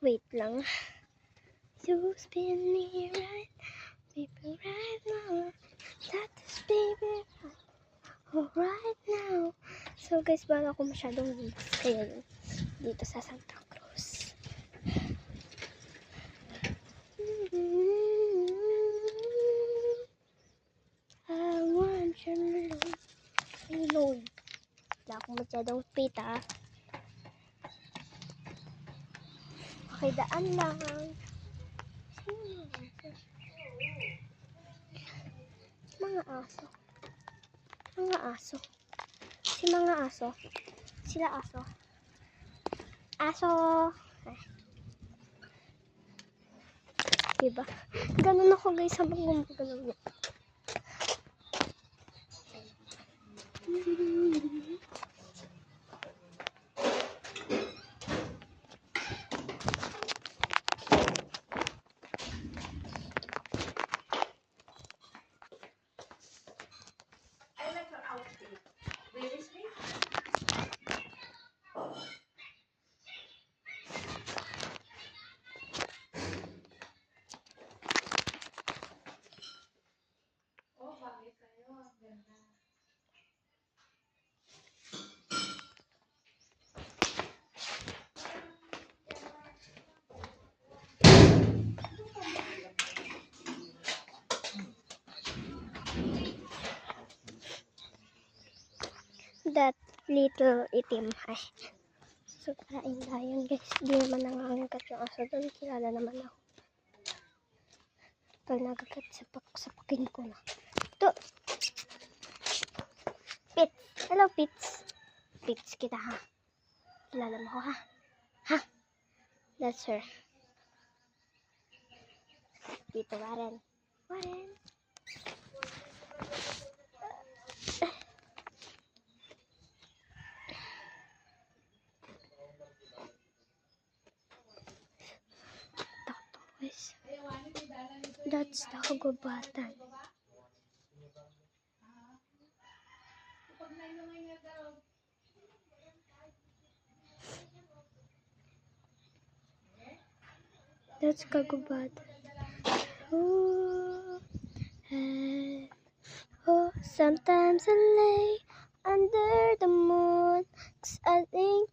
Wait lang. You spin me right, baby, right now. That is baby, oh, right now. So guys, bago ako masyadong kayo dito sa Santa Cruz. I want you alone. Wala akong masyadong pita. Okay, daan lang. Mga aso. Mga aso. Si mga aso. Sila aso. Aso. Ay. Diba? Ganun ako guys habang gumagalaw niya. That little itim. Ay. So, kain na yun guys. Di naman nangangagat yung aso doon. Kilala naman ako. Pag nagagat, sapakin ko na. Ito. Pits. Hello, Pits. Pits kita ha. Kilala mo ko ha. Ha? That's her. Dito, Warren. Warren. That's the kagubatan. That's kagubatan. Oh, and oh, sometimes I lay under the moon 'cause I think